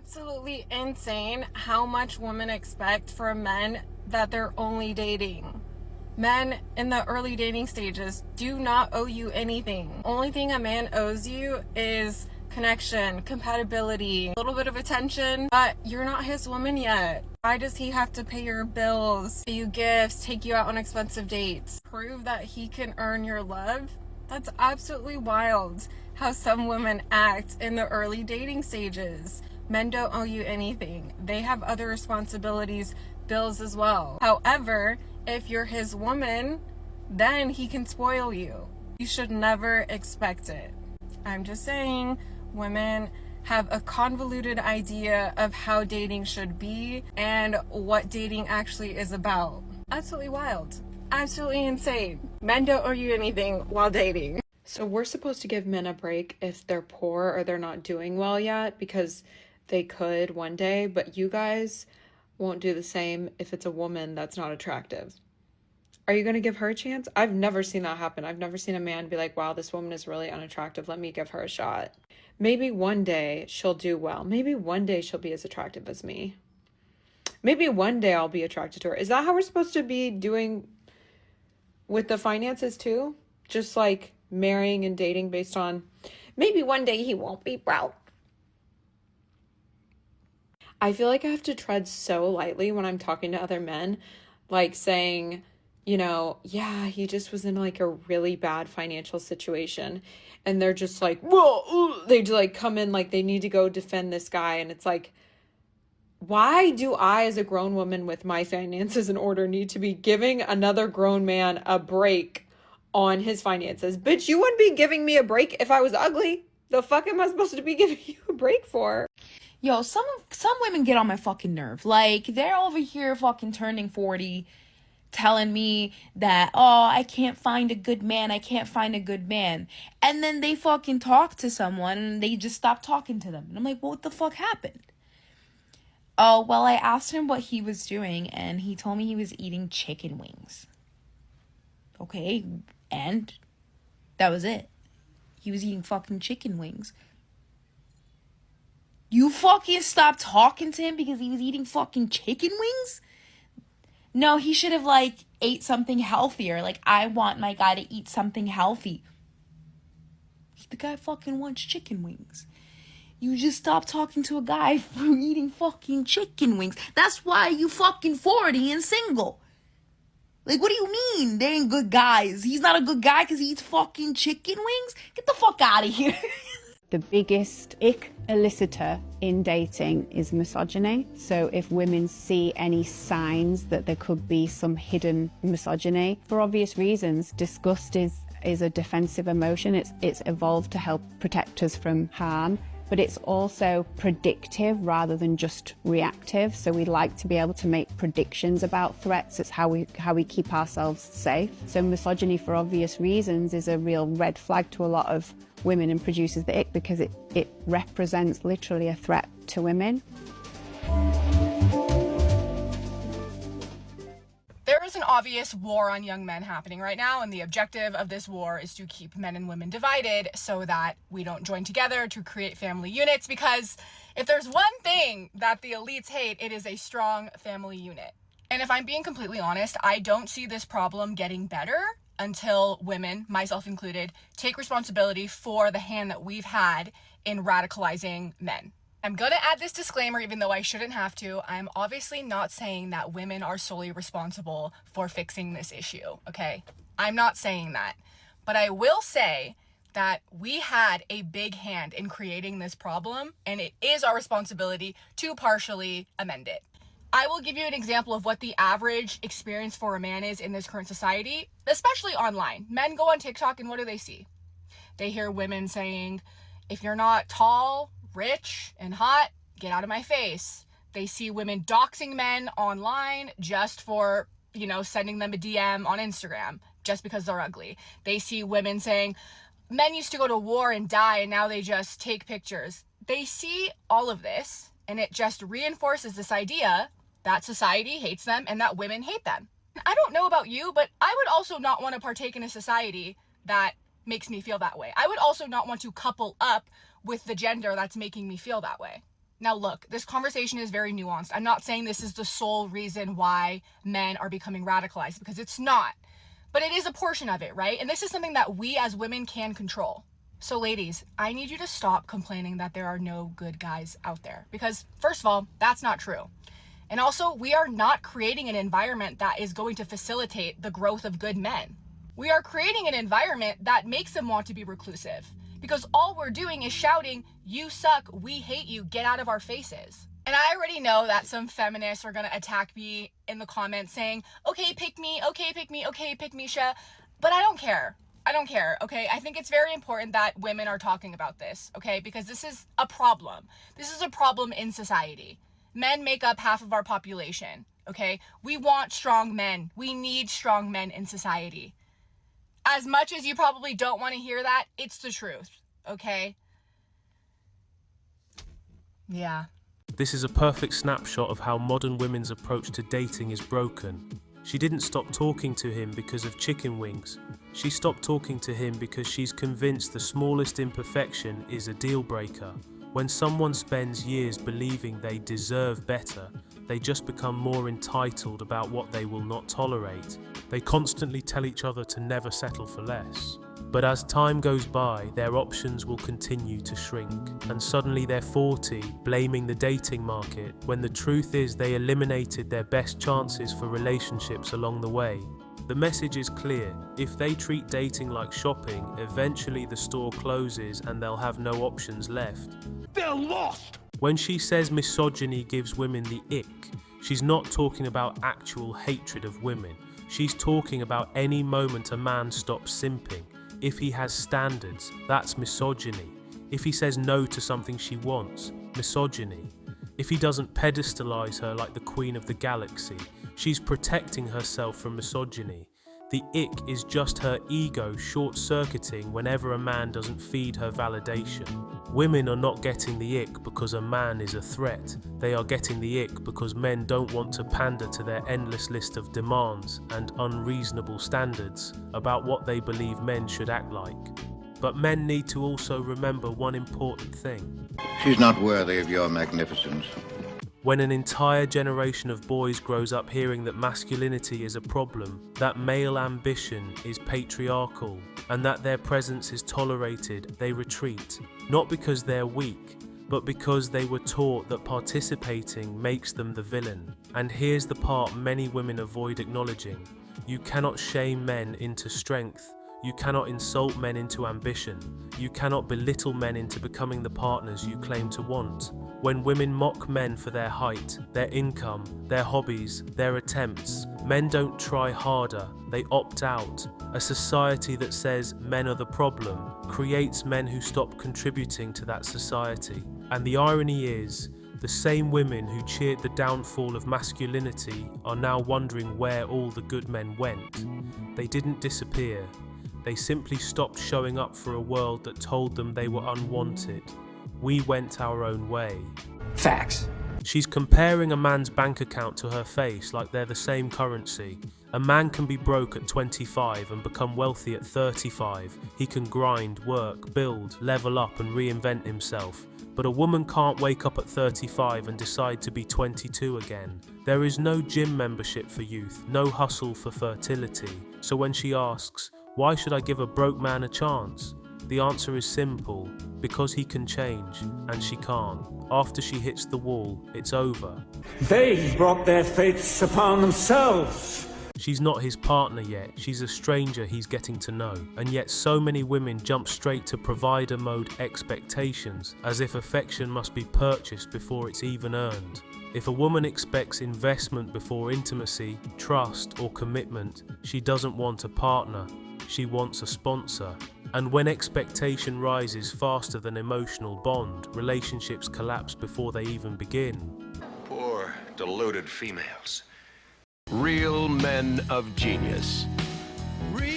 absolutely insane how much women expect from men that they're only dating. Men in the early dating stages do not owe you anything. Only thing a man owes you is connection, compatibility, a little bit of attention, but you're not his woman yet. Why does he have to pay your bills, pay you gifts, take you out on expensive dates? Prove that he can earn your love? That's absolutely wild how some women act in the early dating stages. Men don't owe you anything. They have other responsibilities, bills as well. However, if you're his woman, then he can spoil you. You should never expect it. I'm just saying, women have a convoluted idea of how dating should be and what dating actually is about. Absolutely wild. Absolutely insane. Men don't owe you anything while dating. So we're supposed to give men a break if they're poor or they're not doing well yet because they could one day, but you guys won't do the same if it's a woman that's not attractive. Are you going to give her a chance? I've never seen that happen. I've never seen a man be like, wow, this woman is really unattractive. Let me give her a shot. Maybe one day she'll do well. Maybe one day she'll be as attractive as me. Maybe one day I'll be attracted to her. Is that how we're supposed to be doing with the finances too? Just like marrying and dating based on maybe one day he won't be broke. I feel like I have to tread so lightly when I'm talking to other men, like saying, you know, yeah, he just was in like a really bad financial situation. And they're just like, whoa, they just like come in like they need to go defend this guy. And it's like, why do I, as a grown woman with my finances in order, need to be giving another grown man a break on his finances? Bitch, you wouldn't be giving me a break if I was ugly. The fuck am I supposed to be giving you a break for? Yo, some women get on my fucking nerve. Like, they're over here fucking turning 40, telling me that, oh, I can't find a good man. And then they fucking talk to someone and they just stop talking to them. And I'm like, well, what the fuck happened? Oh, well, I asked him what he was doing and he told me he was eating chicken wings. Okay, and that was it. He was eating fucking chicken wings. You fucking stopped talking to him because he was eating fucking chicken wings? No, he should have, like, ate something healthier. Like, I want my guy to eat something healthy. The guy fucking wants chicken wings. You just stopped talking to a guy for eating fucking chicken wings. That's why you fucking 40 and single. Like, what do you mean? They ain't good guys. He's not a good guy because he eats fucking chicken wings? Get the fuck out of here. The biggest ick elicitor in dating is misogyny. So if women see any signs that there could be some hidden misogyny, for obvious reasons, disgust is a defensive emotion. It's evolved to help protect us from harm, but it's also predictive rather than just reactive. So we like to be able to make predictions about threats. It's how we keep ourselves safe. So misogyny, for obvious reasons, is a real red flag to a lot of women and produces the ick because it represents literally a threat to women. There is an obvious war on young men happening right now, and the objective of this war is to keep men and women divided so that we don't join together to create family units, because if there's one thing that the elites hate, it is a strong family unit. And if I'm being completely honest, I don't see this problem getting better until women, myself included, take responsibility for the hand that we've had in radicalizing men. I'm going to add this disclaimer, even though I shouldn't have to. I'm obviously not saying that women are solely responsible for fixing this issue, okay? I'm not saying that. But I will say that we had a big hand in creating this problem, and it is our responsibility to partially amend it. I will give you an example of what the average experience for a man is in this current society, especially online. Men go on TikTok and what do they see? They hear women saying, if you're not tall, rich, and hot, get out of my face. They see women doxing men online just for, sending them a DM on Instagram just because they're ugly. They see women saying, men used to go to war and die and now they just take pictures. They see all of this and it just reinforces this idea that society hates them and that women hate them. I don't know about you, but I would also not want to partake in a society that makes me feel that way. I would also not want to couple up with the gender that's making me feel that way. Now look, this conversation is very nuanced. I'm not saying this is the sole reason why men are becoming radicalized, because it's not. But it is a portion of it, right? And this is something that we as women can control. So ladies, I need you to stop complaining that there are no good guys out there. Because first of all, that's not true. And also, we are not creating an environment that is going to facilitate the growth of good men. We are creating an environment that makes them want to be reclusive. Because all we're doing is shouting, "You suck, we hate you, get out of our faces." And I already know that some feminists are going to attack me in the comments saying, okay, pick me, okay, pick me, okay, pick Misha. But I don't care. I don't care, okay? I think it's very important that women are talking about this, okay? Because this is a problem. This is a problem in society. Men make up half of our population, okay? We want strong men. We need strong men in society. As much as you probably don't want to hear that, it's the truth, okay? Yeah. This is a perfect snapshot of how modern women's approach to dating is broken. She didn't stop talking to him because of chicken wings. She stopped talking to him because she's convinced the smallest imperfection is a deal breaker. When someone spends years believing they deserve better, they just become more entitled about what they will not tolerate. They constantly tell each other to never settle for less. But as time goes by, their options will continue to shrink, and suddenly they're 40, blaming the dating market, when the truth is they eliminated their best chances for relationships along the way. The message is clear: if they treat dating like shopping, eventually the store closes and they'll have no options left. They're lost! When she says misogyny gives women the ick, she's not talking about actual hatred of women. She's talking about any moment a man stops simping. If he has standards, that's misogyny. If he says no to something she wants, misogyny. If he doesn't pedestalize her like the queen of the galaxy, she's protecting herself from misogyny. The ick is just her ego short-circuiting whenever a man doesn't feed her validation. Women are not getting the ick because a man is a threat. They are getting the ick because men don't want to pander to their endless list of demands and unreasonable standards about what they believe men should act like. But men need to also remember one important thing. She's not worthy of your magnificence. When an entire generation of boys grows up hearing that masculinity is a problem, that male ambition is patriarchal, and that their presence is tolerated, they retreat. Not because they're weak, but because they were taught that participating makes them the villain. And here's the part many women avoid acknowledging. You cannot shame men into strength. You cannot insult men into ambition. You cannot belittle men into becoming the partners you claim to want. When women mock men for their height, their income, their hobbies, their attempts, men don't try harder, they opt out. A society that says men are the problem creates men who stop contributing to that society. And the irony is, the same women who cheered the downfall of masculinity are now wondering where all the good men went. They didn't disappear. They simply stopped showing up for a world that told them they were unwanted. We went our own way. Facts. She's comparing a man's bank account to her face like they're the same currency. A man can be broke at 25 and become wealthy at 35. He can grind, work, build, level up and reinvent himself. But a woman can't wake up at 35 and decide to be 22 again. There is no gym membership for youth, no hustle for fertility. So when she asks, why should I give a broke man a chance? The answer is simple, because he can change, and she can't. After she hits the wall, it's over. They brought their fates upon themselves. She's not his partner yet, she's a stranger he's getting to know. And yet so many women jump straight to provider mode expectations, as if affection must be purchased before it's even earned. If a woman expects investment before intimacy, trust or commitment, she doesn't want a partner, she wants a sponsor. And when expectation rises faster than emotional bond, relationships collapse before they even begin. Poor, deluded females. Real men of genius. Real